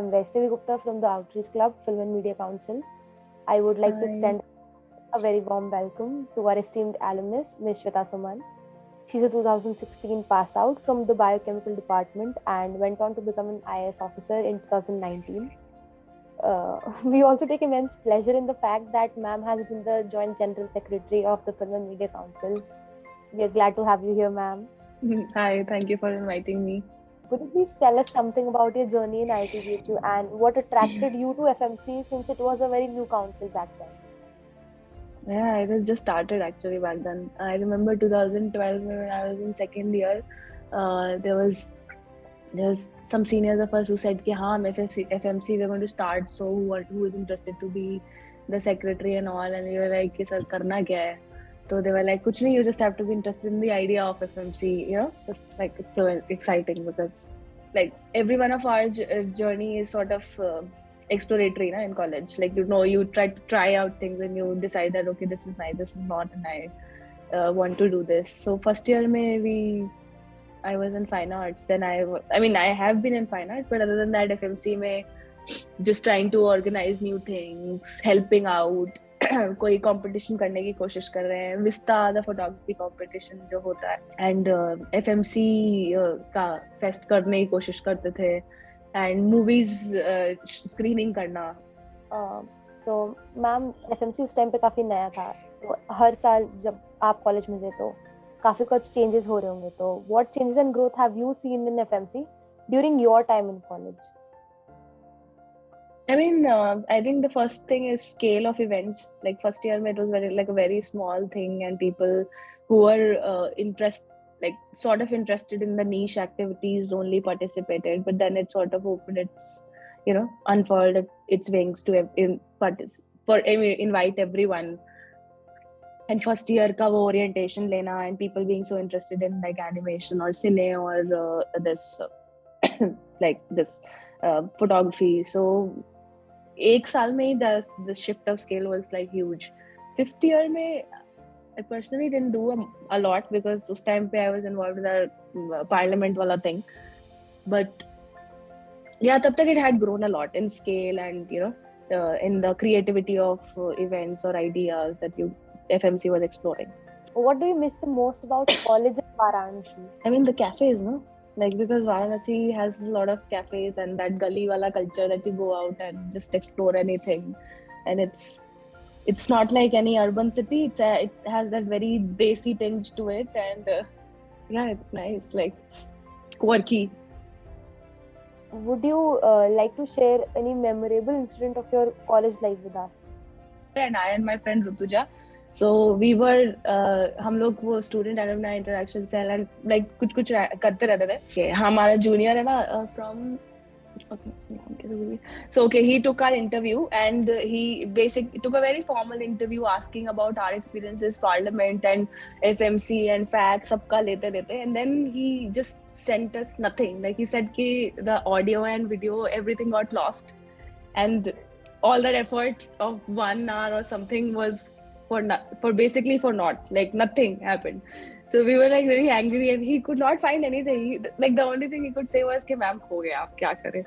I'm Vaishnavi Gupta from the Outreach Club, Film and Media Council. I would like to Hi. extend a very warm welcome to our esteemed alumnus, Ms. Shweta Suman. She's a 2016 pass out from the Biochemical Department and went on to become an IAS officer in 2019. We also take immense pleasure in the fact that ma'am has been the Joint General Secretary of the Film and Media Council. We are glad to have you here, ma'am. Hi, thank you for inviting me. Could you please tell us something about your journey in ITBHU and what attracted you to FMC since it was a very new council back then? Yeah, it has just started actually back then. I remember 2012 when I was in second year. There's some seniors of us who said कि हाँ FMC we're going to start. So who is interested to be the secretary and all, and we were like कि sir करना क्या है? So they were like कुछ नहीं, you just have to be interested in the idea of FMC, just like it's so exciting because like every one of our journey is sort of exploratory in college. Like you try out things and you decide that okay, this is nice, this is not, and I want to do this. So first year I was in fine arts. Then I have been in fine arts, but other than that, FMC में just trying to organize new things, helping out. कोई competition करने की कोशिश कर रहे हैं, vista the photography competition जो होता है, एंड FMC का फेस्ट करने की कोशिश करते थे, एंड मूवीज स्क्रीनिंग करना. तो मैम FMC उस टाइम पे काफी नया था, तो हर साल जब आप कॉलेज में थे तो काफी कुछ चेंजेस हो रहे होंगे, तो what changes and growth have you seen in FMC during your time in college? I think the first thing is scale of events. Like first year, it was a very small thing, and people who were sort of interested in the niche activities only participated. But then it sort of opened its, unfurled its wings to invite everyone. And first year ka wo orientation lena and people being so interested in like animation or cine or this photography. So एक साल में the shift of scale was like huge. Fifth year में I personally didn't do a lot because उस time पे I was involved with the parliament वाला thing. But yeah, तब तक it had grown a lot in scale and in the creativity of events or ideas that FMC was exploring. What do you miss the most about college in Varanasi? I mean the cafes, no? Like because Varanasi has a lot of cafes and that gully wala culture that you go out and just explore anything, and it's not like any urban city. It has that very desi tinge to it, and it's nice, like it's quirky. Would you like to share any memorable incident of your college life with us? And I and my friend Rutuja, so we were हम लोग वो student alumni interaction cell and like कुछ करते रहते थे. हमारा junior है ना from so okay, he took our interview and he basically took a very formal interview asking about our experiences, parliament and FMC and facts सबका लेते and then he just sent us nothing. Like he said कि the audio and video everything got lost and all that effort of 1 hour or something was for basically for naught. Like nothing happened. So we were like very angry and he could not find anything. Like the only thing he could say was कि ma'am खो गया, आप क्या करें?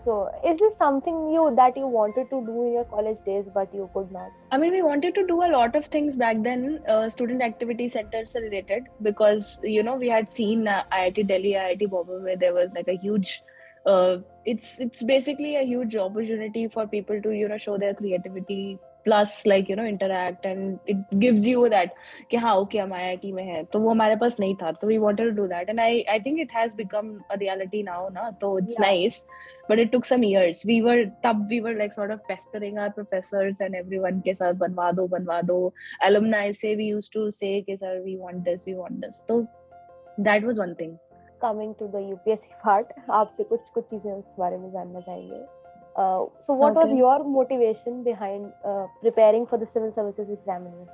So is this something that you wanted to do in your college days but you could not? I mean, we wanted to do a lot of things back then, student activity centers related, because we had seen IIT Delhi, IIT Bombay, where there was like a huge it's basically a huge opportunity for people to show their creativity plus like interact, and it gives you that कि हाँ okay हम IIT में हैं, तो वो हमारे पास नहीं था, तो we wanted to do that, and I think it has become a reality now ना, तो it's nice, but it took some years. We were like sort of pestering our professors and everyone के साथ बनवा दो alumni से we used to say कि sir we want this, so that was one thing. Coming to the UPSC part, आपसे कुछ चीजें उस बारे में जानना चाहेंगे. So what was your motivation behind preparing for the civil services examination?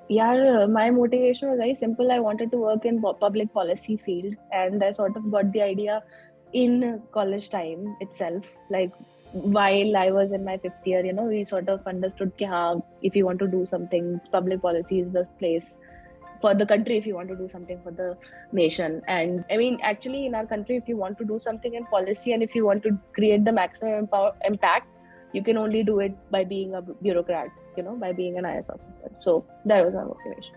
Yeah, my motivation was very simple. I wanted to work in public policy field, and I sort of got the idea in college time itself. Like while I was in my 5th year, we sort of understood that if you want to do something, public policy is the place. for the country, if you want to do something for the nation. And I mean, actually, in our country, if you want to do something in policy and if you want to create the maximum impact, you can only do it by being a bureaucrat, by being an IS officer. So that was our motivation.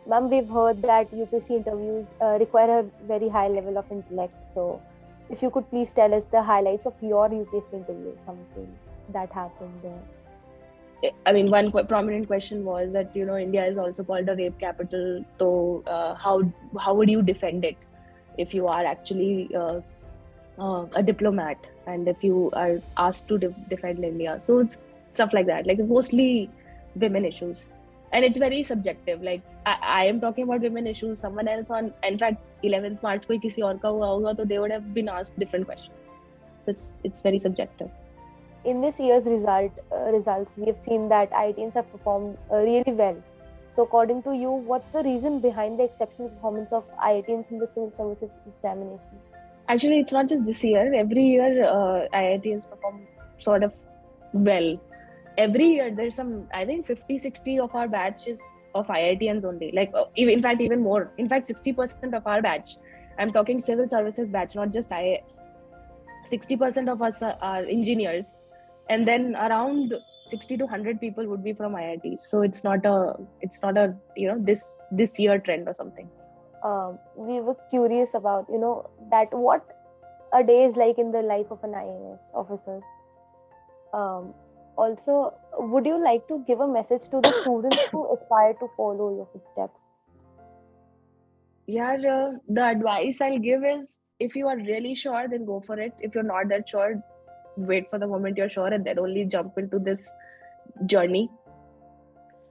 Ma'am, we've heard that UPSC interviews require a very high level of intellect. So if you could please tell us the highlights of your UPSC interview, something that happened there. I mean, one prominent question was that, India is also called a rape capital. So how would you defend it if you are actually a diplomat and if you are asked to defend India? So it's stuff like that, like mostly women issues. And it's very subjective. Like I am talking about women issues. Someone else in fact, 11th March, koi kisi aur ka hua hoga, so they would have been asked different questions. It's very subjective. In this year's results, we have seen that IITians have performed really well. So according to you, what's the reason behind the exceptional performance of IITians in the civil services examination? Actually, it's not just this year. Every year, IITians perform sort of well. Every year, there's some, I think 50-60 of our batch is of IITians only. Like, in fact, even more. In fact, 60% of our batch, I'm talking civil services batch, not just IAS. 60% of us are engineers. And then around 60 to 100 people would be from IIT. So it's not a this year trend or something. We were curious about that what a day is like in the life of an IAS officer. Also, would you like to give a message to the students who aspire to follow your footsteps? Yeah, the advice I'll give is, if you are really sure, then go for it. If you're not that sure, wait for the moment you're sure and then only jump into this journey.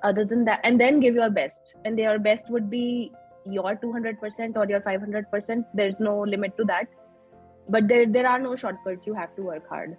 Other than that, and then give your best. And your best would be your 200% or your 500%. There's no limit to that. But there are no shortcuts. You have to work hard.